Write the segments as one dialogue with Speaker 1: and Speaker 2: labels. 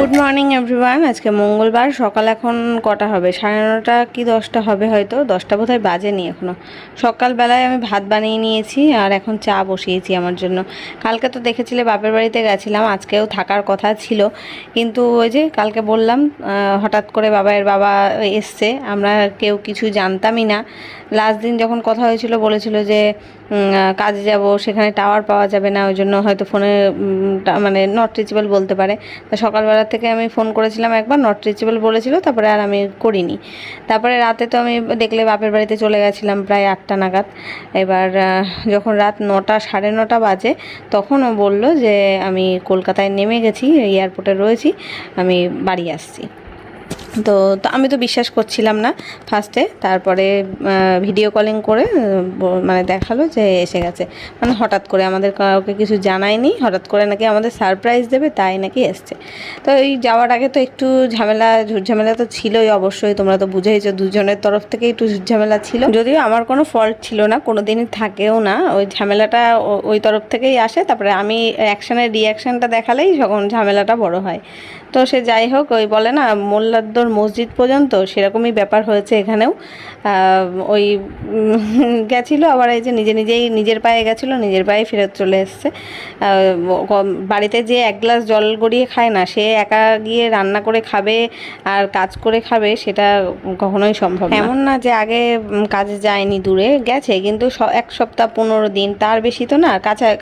Speaker 1: Good morning everyone. আজকে মঙ্গলবার, সকাল এখন কটা হবে, 9:30 কি 10টা হবে, হয়তো 10টা বোধহয় বাজেনি এখনও। সকালবেলায় আমি ভাত বানিয়ে নিয়েছি আর এখন চা বসিয়েছি আমার জন্য। কালকে তো দেখেছিলে বাপের বাড়িতে গেছিলাম, আজকেও থাকার কথা ছিল, কিন্তু ওই যে কালকে বললাম হঠাৎ করে বাবার বাবা এসছে, আমরা কেউ কিছু জানতামই না। লাস্ট দিন যখন কথা হয়েছিল বলেছিল যে কাজে যাব, সেখানে টাওয়ার পাওয়া যাবে না, ওই জন্য হয়তো ফোনে মানে নট রিচেবল বলতে পারে। তো সকালবেলা থেকে আমি ফোন করেছিলাম একবার, নট রিচেবল বলেছিল, তারপরে আর আমি করিনি। তারপরে রাতে তো আমি দেখলে বাপের বাড়িতে চলে গেছিলাম প্রায় 8টা নাগাদ। এবার যখন রাত 9টা 9:30 বাজে, তখন ও বলল যে আমি কলকাতায় নেমে গেছি, এয়ারপোর্টে রয়েছি, আমি বাড়ি আসছি। তো আমি তো বিশ্বাস করছিলাম না ফার্স্টে, তারপরে ভিডিও কলিং করে মানে দেখালো যে এসে গেছে। মানে হঠাৎ করে, আমাদের কাউকে কিছু জানায়নি, হঠাৎ করে নাকি আমাদের সারপ্রাইজ দেবে তাই নাকি এসছে। তো এই যাওয়ার আগে তো একটু ঝামেলা তো ছিলই অবশ্যই, তোমরা তো বুঝেইছো, দুজনের তরফ থেকে একটু ঝামেলা ছিল, যদিও আমার কোনো ফল্ট ছিল না, কোনো দিনই থাকেও না, ওই ঝামেলাটা ওই তরফ থেকেই আসে। তারপরে আমি রিয়াকশানটা দেখালেই যখন ঝামেলাটা বড় হয়। তো সে যাই হোক, ওই বলে না মোল্লাদ্দর মসজিদ পর্যন্ত, সেরকমই ব্যাপার হয়েছে এখানেও। ওই গেছিলো, আবার এই যে নিজের পায়ে গেছিলো, নিজের পায়ে ফেরত চলে এসছে। বাড়িতে যে এক গ্লাস জল গড়িয়ে খায় না, সে একা গিয়ে রান্না করে খাবে আর কাজ করে খাবে, সেটা কখনোই সম্ভব না। এমন না যে আগে কাজে যায়নি, দূরে গেছে, কিন্তু 1 সপ্তাহ 15 দিন, তার বেশি তো না,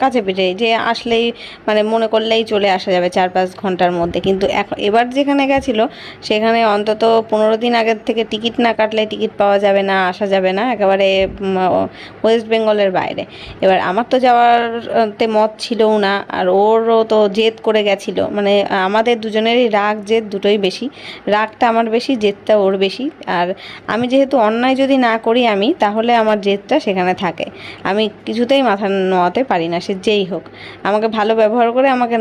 Speaker 1: কাছে পিঠে যে আসলেই মানে মনে করলেই চলে আসা যাবে 4-5 ঘন্টার মধ্যে। কিন্তু এবার যেখানে গেছিলো সেখানে অন্তত 15 দিন আগের থেকে টিকিট না কাটলে টিকিট পাওয়া যাবে না, আসা যাবে না, একেবারে ওয়েস্ট বেঙ্গলের বাইরে। এবার আমার তো যাওয়ারতে মত ছিলও না, আর ওরও তো জেদ করে গেছিলো, মানে আমাদের দুজনেরই রাগ জেদ দুটোই বেশি, রাগটা আমার বেশি, জেদটা ওর বেশি। আর আমি যেহেতু অন্যায় যদি না করি আমি, তাহলে আমার জেদটা সেখানে থাকে, আমি কিছুতেই মাথা নোয়াতে পারি না, সে যেই হোক। আমাকে ভালো ব্যবহার করে আমাকে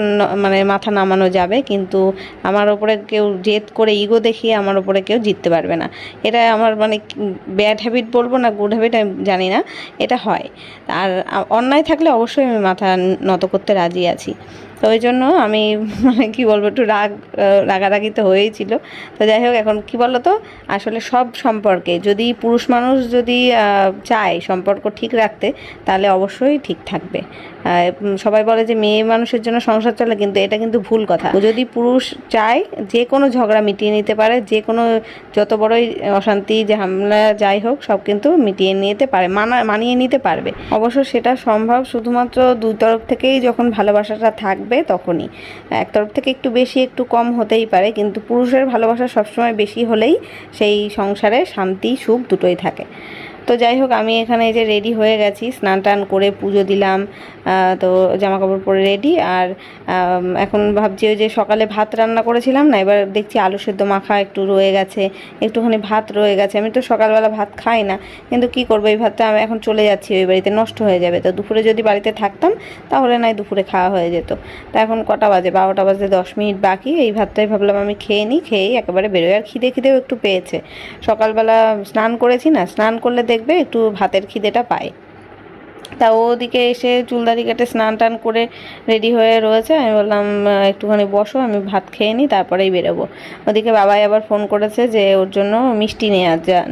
Speaker 1: মানে মাথা নামানো যাবে, কিন্তু আমার ওপরে কেউ জেদ করে ইগো দেখিয়ে আমার ওপরে কেউ জিততে পারবে না। এটা আমার মানে ব্যাড হ্যাবিট বলবো না গুড হ্যাবিট আমি জানি না, এটা হয়। আর অন্যায় থাকলে অবশ্যই আমি মাথা নত করতে রাজি আছি। তো ওই জন্য আমি মানে কী বলবো, একটু রাগারাগি তো হয়েইছিল। তো যাই হোক, এখন কি বলো তো, আসলে সব সম্পর্কে যদি পুরুষ মানুষ যদি চায় সম্পর্ক ঠিক রাখতে, তাহলে অবশ্যই ঠিক থাকবে। সবাই বলে যে মেয়ে মানুষের জন্য সংসার চলে, কিন্তু এটা কিন্তু ভুল কথা। যদি পুরুষ চায়, যে কোনো ঝগড়া মিটিয়ে নিতে পারে, যে কোনো যত বড়ই অশান্তি ঝামেলা যাই হোক, সব কিন্তু মিটিয়ে নিতে পারে, মানিয়ে নিতে পারবে। অবশ্য সেটা সম্ভব শুধুমাত্র দুই তরফ থেকেই, যখন ভালোবাসাটা থাকবে তখনই। এক তরফ থেকে একটু বেশি একটু কম হতেই পারে, কিন্তু পুরুষের ভালোবাসা সবসময় বেশি হলেই সেই সংসারে শান্তি সুখ দুটোই থাকে। তো যাই হোক, আমি এখানে এই যে রেডি হয়ে গেছি, স্নান টান করে পুজো দিলাম, তো জামা কাপড় পরে রেডি। আর এখন ভাবছি ওই যে সকালে ভাত রান্না করেছিলাম না, এবার দেখছি আলু সেদ্ধ মাখা একটু রয়ে গেছে, একটুখানি ভাত রয়ে গেছে। আমি তো সকালবেলা ভাত খাই না, কিন্তু কি করবো, এই ভাতটা আমি এখন চলে যাচ্ছি ওই বাড়িতে, নষ্ট হয়ে যাবে। তো দুপুরে যদি বাড়িতে থাকতাম তাহলে নয় দুপুরে খাওয়া হয়ে যেত। তা এখন কটা বাজে, 12টা বাজতে 10 মিনিট বাকি। এই ভাতটাই ভাবলাম আমি খেয়ে নিই, খেয়েই একেবারে বেরোয়। আর খিদেও একটু পেয়েছে, সকালবেলা স্নান করেছি না, স্নান করলে দেখবে একটু ভাতের খিদেটা পায়। তা ওদিকে এসে চুলদারি কেটে স্নান টান করে রেডি হয়ে রয়েছে। আমি বললাম একটুখানি বসো, আমি ভাত খেয়ে নিই, তারপরেই বেরোবো। ওদিকে বাবাই আবার ফোন করেছে যে ওর জন্য মিষ্টি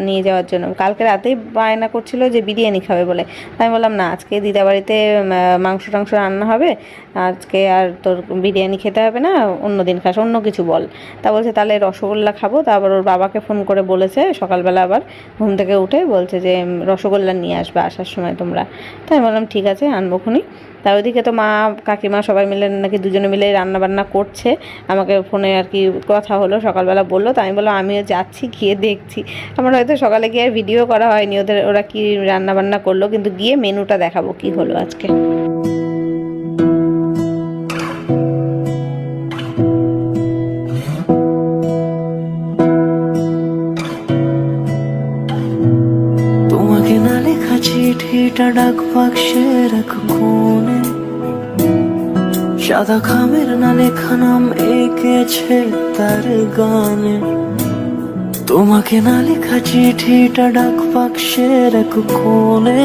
Speaker 1: নিয়ে যাওয়ার জন্য। কালকে রাতেই বায়না করছিল যে বিরিয়ানি খাবে বলে। আমি বললাম না, আজকে দিদা বাড়িতে মাংস টাংস রান্না হবে, আজকে আর তোর বিরিয়ানি খেতে হবে না, অন্য দিন খাস, অন্য কিছু বল। তা বলছে তাহলে রসগোল্লা খাবো। তারপর ওর বাবাকে ফোন করে বলেছে সকালবেলা, আবার ঘুম থেকে উঠে বলছে যে রসগোল্লা নিয়ে আসবে আসার সময় তোমরা। তাই আমি বললাম ঠিক আছে, আনবো খুনি। তার ওইদিকে তো মা কাকিমা সবাই মিলে নাকি দুজনে মিলে রান্নাবান্না করছে। আমাকে ফোনে আর কি কথা হলো, সকালবেলা বললো। তাই আমি বললাম আমিও যাচ্ছি, গিয়ে দেখছি। আমার হয়তো সকালে গিয়ে আর ভিডিও করা হয়নি ওরা কি রান্নাবান্না করলো, কিন্তু গিয়ে মেনুটা দেখাবো কি হলো আজকে।
Speaker 2: চিঠিটা ডাক বাক্সে রাখো কোণে, সাদা খামের না লেখা নাম এঁকেছে তার গানে। তোমাকে না লেখা চিঠিটা ডাক বাক্সে রাখো কোণে,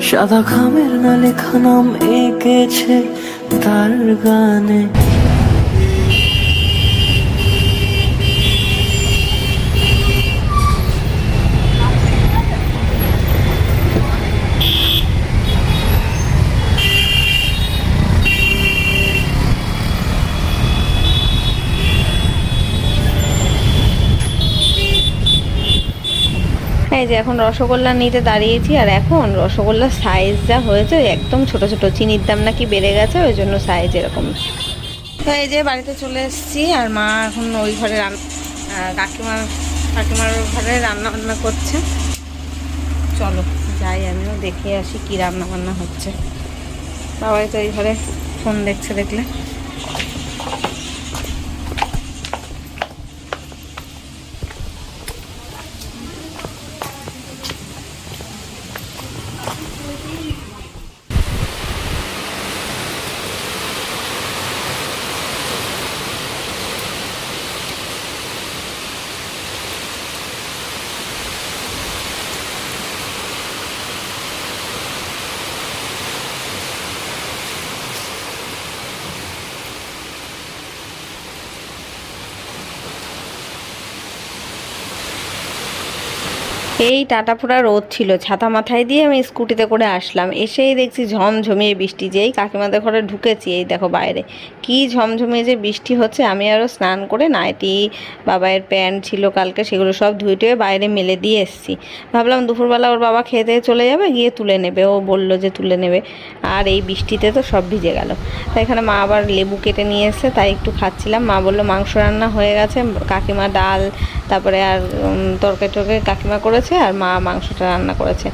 Speaker 2: সাদা খামের না লেখা নাম এঁকেছে তার গানে।
Speaker 1: এই যে এখন রসগোল্লা নিতে দাঁড়িয়েছি, আর এখন রসগোল্লার সাইজ যা হয়েছে একদম ছোট ছোট, চিনির দাম নাকি বেড়ে গেছে ওই জন্য সাইজ এরকম। তো এই যে বাড়িতে চলে এসেছি, আর মা এখন ওই ঘরে কাকিমার ঘরে রান্না বান্না করছে। চলো যাই, আমিও দেখে আসি কি রান্না বান্না হচ্ছে। বাবাই তো এই ঘরে ফোন দেখছে দেখলে। এই টাটাপুরা রোদ ছিল, ছাতা মাথায় দিয়ে আমি স্কুটিতে করে আসলাম, এসেই দেখছি ঝমঝমিয়ে বৃষ্টি। যেই কাকিমাদের ঘরে ঢুকেছি এই দেখো বাইরে কি ঝমঝমিয়ে যে বৃষ্টি হচ্ছে। আমি আরও স্নান করে নাইটি, বাবাইয়ের প্যান্ট ছিল কালকে সেগুলো সব ধুয়ে টুয়ে বাইরে মেলে দিয়ে এসেছি। ভাবলাম দুপুরবেলা ওর বাবা খেতে চলে যাবে, গিয়ে তুলে নেবে, ও বললো যে তুলে নেবে। আর এই বৃষ্টিতে তো সব ভিজে গেল। তাই এখানে মা আবার লেবু কেটে নিয়ে এসছে, তাই একটু খাচ্ছিলাম। মা বললো মাংস রান্না হয়ে গেছে, কাকিমা ডাল তারপরে আর তরকারি টরকারি কাকিমা করেছে, আর মা মাংসটা রান্না করেছে।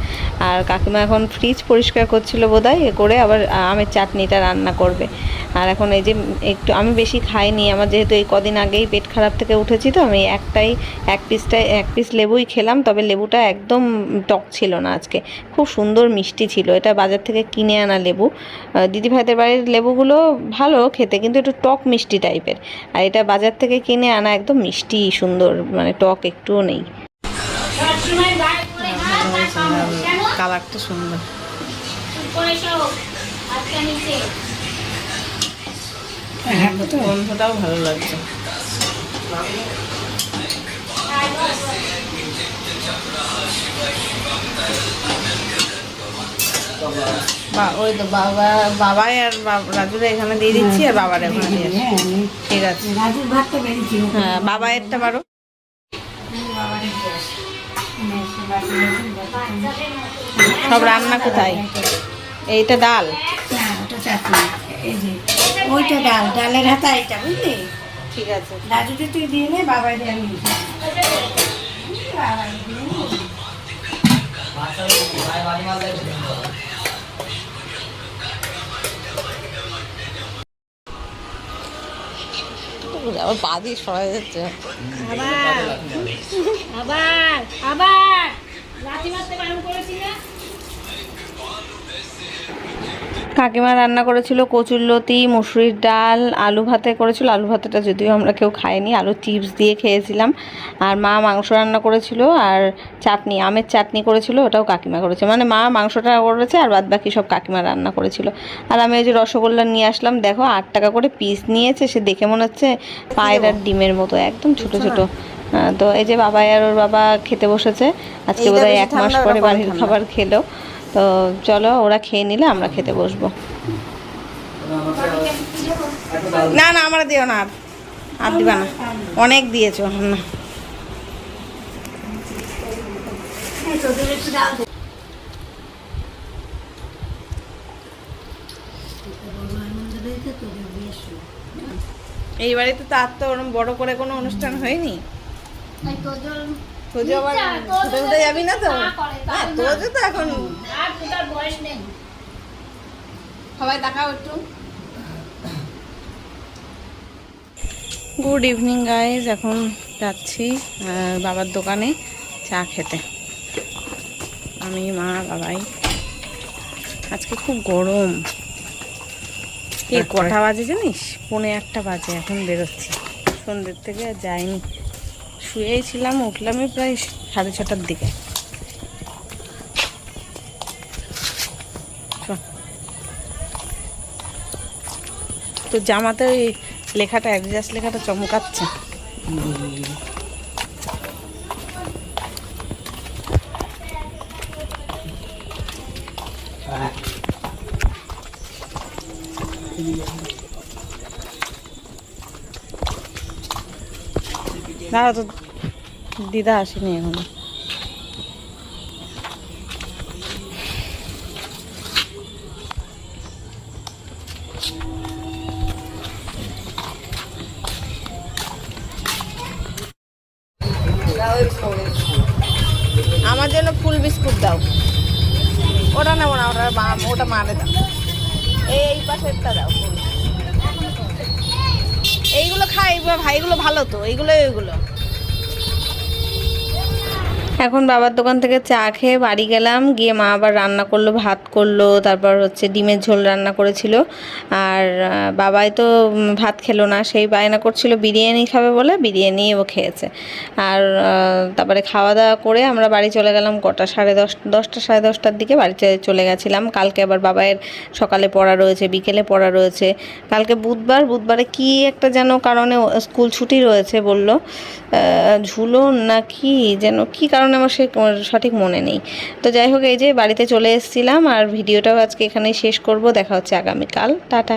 Speaker 1: আর কাকিমা এখন ফ্রিজ পরিষ্কার করছিল বোধহয়, এ করে আবার আমের চাটনিটা রান্না করবে। আর এখন এই যে একটু আমি বেশি খাইনি, আমার যেহেতু এই কদিন আগেই পেট খারাপ থেকে উঠেছি, তো আমি এক পিস লেবুই খেলাম। তবে লেবুটা একদম টক ছিল না আজকে, খুব সুন্দর মিষ্টি ছিল। এটা বাজার থেকে কিনে আনা লেবু। দিদিভাইদের বাড়ির লেবুগুলো ভালো খেতে, কিন্তু একটু টক মিষ্টি টাইপের। আর এটা বাজার থেকে কিনে আনা একদম মিষ্টি সুন্দর, মানে টক একটুও নেই। কালারটা সুন্দর। গন্ধটাও ভালো লাগছে। ওই তো বাবাই আর রাজুরা এখানে দিয়ে দিচ্ছি, আর বাবার এখানে দিয়ে দিচ্ছি। ঠিক আছে, হ্যাঁ বাবাইয়েরটা পারো। সব রান্না কোথায়? এইটা ডাল,
Speaker 3: ওইটা ডাল, ডালের হাতা এটা বুঝলি।
Speaker 1: ঠিক আছে।
Speaker 3: দাদুকে তুই দিয়ে নে, বাবাই দিয়ে আমি
Speaker 1: আবার পা দিয়ে সরাই যাচ্ছে।
Speaker 3: আবার আবার লাঠি মারতে বারণ করেছি না।
Speaker 1: কাকিমা রান্না করেছিল কচুরলতি, মুসুরির ডাল, আলু ভাতে করেছিল। আলু ভাতেটা যদিও আমরা কেউ খাইনি, আলু চিপস দিয়ে খেয়েছিলাম। আর মা মাংস রান্না করেছিল, আর চাটনি, আমের চাটনি করেছিল, ওটাও কাকিমা করেছে। মানে মা মাংসটা করেছে আর বাদ বাকি সব কাকিমা রান্না করেছিল। আর আমি ওই যে রসগোল্লা নিয়ে আসলাম, দেখো 8 টাকা করে পিস নিয়েছে। সে দেখে মনে হচ্ছে পায়রার ডিমের মতো, একদম ছোট ছোট। তো এই যে বাবা আর ওর বাবা খেতে বসেছে। আজকে বোধহয় 1 মাস পরে বাড়ির খাবার খেলো। তো চলো ওরা খেয়ে নিলে আমরা খেতে বসবো। না না আমরা দিও না, আর দিবা না, অনেক দিয়েছো না। এই বাড়িতে তো আর তো ওরকম বড় করে কোনো অনুষ্ঠান হয়নি। তোজো আবার ছুটে উঠে যাবি না তো? তোজো তো এখন সবাই দেখাও একটু। গুড ইভিনিং গাইজ, এখন যাচ্ছি বাবার দোকানে চা খেতে। আমি, মা, বাবাই। আজকে খুব গরম। এই কটা বাজে জানিস? 1:45 বাজে, এখন বেরোচ্ছি। সন্ধ্যের থেকে আর যাইনি, শুয়েই ছিলাম, উঠলামই প্রায় 6:30টার দিকে। তো জামাতে ওই লেখাটা, অ্যাডজাস্ট লেখাটা চমকাচ্ছে। দাঁড়া, তো দিদা আসেনি এখনো। বিস্কুট দাও, ওটা নেবো না, ওটা মারে দাও, এই পাশেরটা দাও। এইগুলো খাই ভাই, এগুলো ভালো তো, এইগুলো। এখন বাবার দোকান থেকে চা খেয়ে বাড়ি গেলাম, গিয়ে মা আবার রান্না করলো, ভাত করলো, তারপর হচ্ছে ডিমের ঝোল রান্না করেছিল। আর বাবাই তো ভাত খেলো না, সেই বায়না করছিল বিরিয়ানি খাবে বলে, বিরিয়ানি ও খেয়েছে। আর তারপরে খাওয়া দাওয়া করে আমরা বাড়ি চলে গেলাম কটা, 10:30 সাড়ে 10টার দিকে বাড়িতে চলে গেছিলাম। কালকে আবার বাবাইয়ের সকালে পড়া রয়েছে, বিকেলে পড়া রয়েছে। কালকে বুধবারে কি একটা যেন কারণে স্কুল ছুটি রয়েছে বললো, ঝুলন না কি যেন, কি কারণে আমার সঠিক মনে নেই। তো যাই হোক, এই যে বাড়িতে চলে এসেছিলাম, আর ভিডিওটাও আজকে এখানেই শেষ করব। দেখা হচ্ছে আগামীকাল, টাটা।